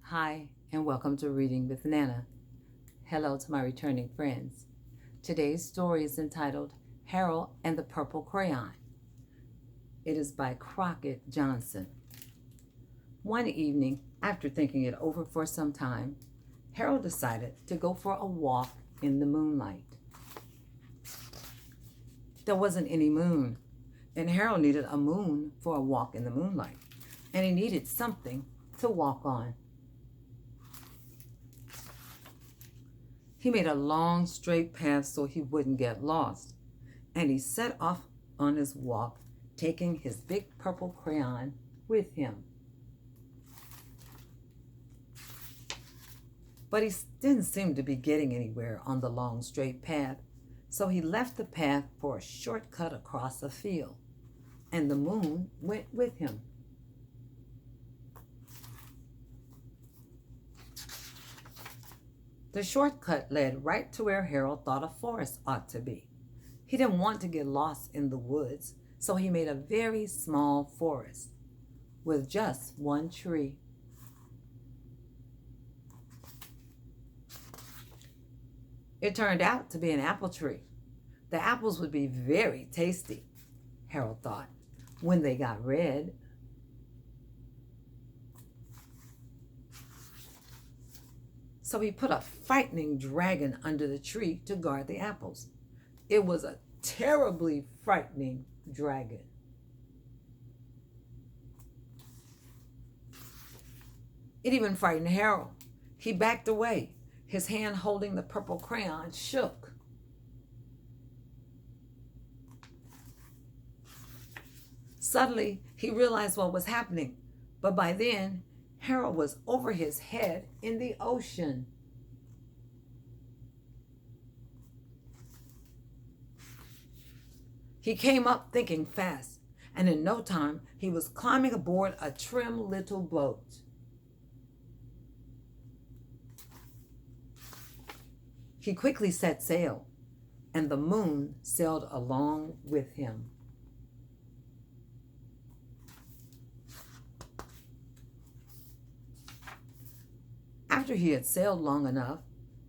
Hi, and welcome to Reading with Nana. Hello to my returning friends. Today's story is entitled Harold and the Purple Crayon. It is by Crockett Johnson. One evening, after thinking it over for some time, Harold decided to go for a walk in the moonlight. There wasn't any moon, and Harold needed a moon for a walk in the moonlight, and he needed something to walk on. He made a long, straight path so he wouldn't get lost, and he set off on his walk, taking his big purple crayon with him. But he didn't seem to be getting anywhere on the long, straight path, so he left the path for a shortcut across a field, and the moon went with him. The shortcut led right to where Harold thought a forest ought to be. He didn't want to get lost in the woods, so he made a very small forest with just one tree. It turned out to be an apple tree. The apples would be very tasty, Harold thought, when they got red. So he put a frightening dragon under the tree to guard the apples. It was a terribly frightening dragon. It even frightened Harold. He backed away. His hand holding the purple crayon shook. Suddenly, he realized what was happening, but by then, Harold was over his head in the ocean. He came up thinking fast, and in no time he was climbing aboard a trim little boat. He quickly set sail, and the moon sailed along with him. After he had sailed long enough,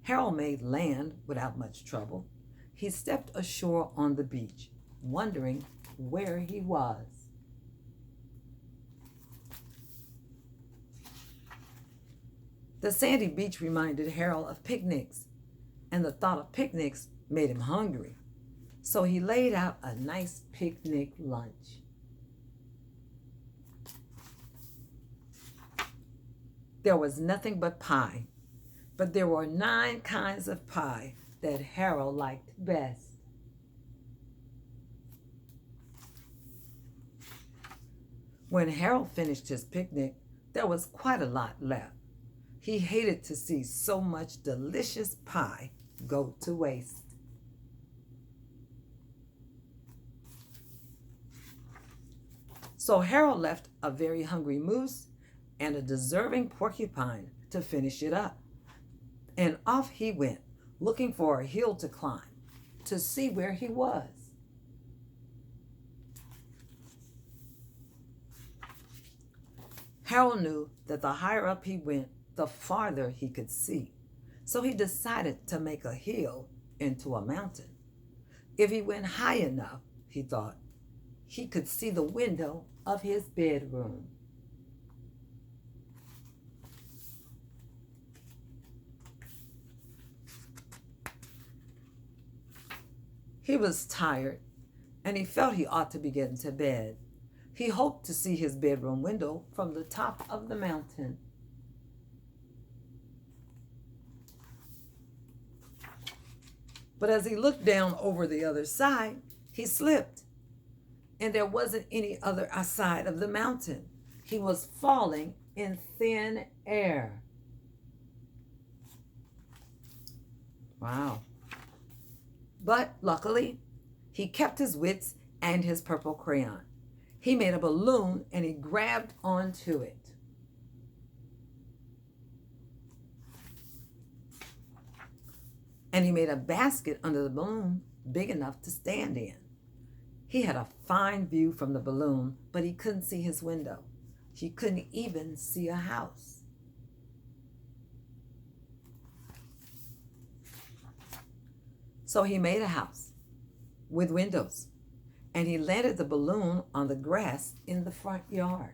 Harold made land without much trouble. He stepped ashore on the beach, wondering where he was. The sandy beach reminded Harold of picnics, and the thought of picnics made him hungry. So he laid out a nice picnic lunch. There was nothing but pie, but there were 9 kinds of pie that Harold liked best. When Harold finished his picnic, there was quite a lot left. He hated to see so much delicious pie go to waste. So Harold left a very hungry moose and a deserving porcupine to finish it up. And off he went, looking for a hill to climb, to see where he was. Harold knew that the higher up he went, the farther he could see. So he decided to make a hill into a mountain. If he went high enough, he thought, he could see the window of his bedroom. He was tired, and he felt he ought to be getting to bed. He hoped to see his bedroom window from the top of the mountain. But as he looked down over the other side, he slipped, and there wasn't any other side of the mountain. He was falling in thin air. Wow. But luckily, he kept his wits and his purple crayon. He made a balloon and he grabbed onto it. And he made a basket under the balloon big enough to stand in. He had a fine view from the balloon, but he couldn't see his window. He couldn't even see a house. So he made a house with windows, and he landed the balloon on the grass in the front yard.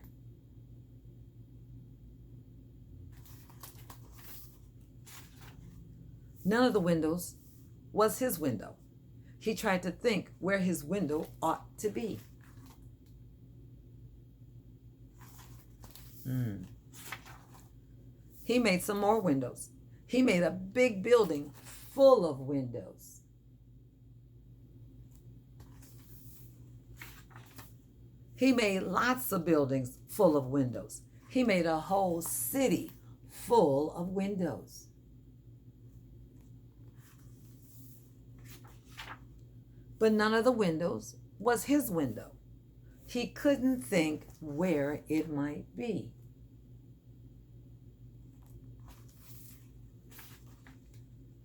None of the windows was his window. He tried to think where his window ought to be. He made some more windows. He made a big building full of windows. He made lots of buildings full of windows. He made a whole city full of windows. But none of the windows was his window. He couldn't think where it might be.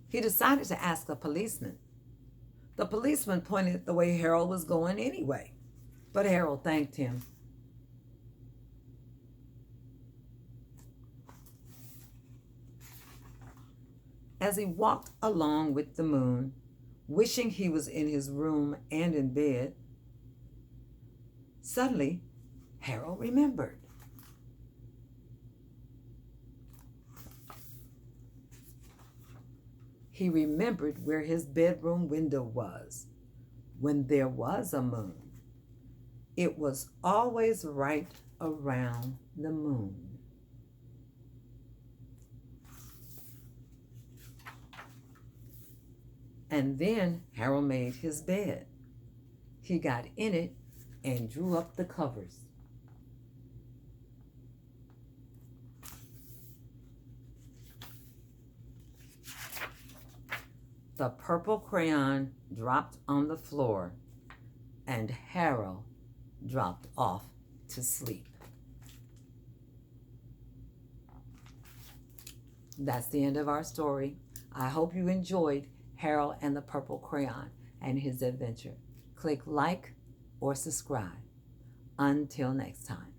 He decided to ask a policeman. The policeman pointed the way Harold was going anyway, but Harold thanked him. As he walked along with the moon, wishing he was in his room and in bed, suddenly Harold remembered. He remembered where his bedroom window was when there was a moon. It was always right around the moon. And then Harold made his bed. He got in it and drew up the covers. The purple crayon dropped on the floor, and Harold dropped off to sleep. That's the end of our story. I hope you enjoyed Harold and the Purple Crayon and his adventure. Click like or subscribe. Until next time.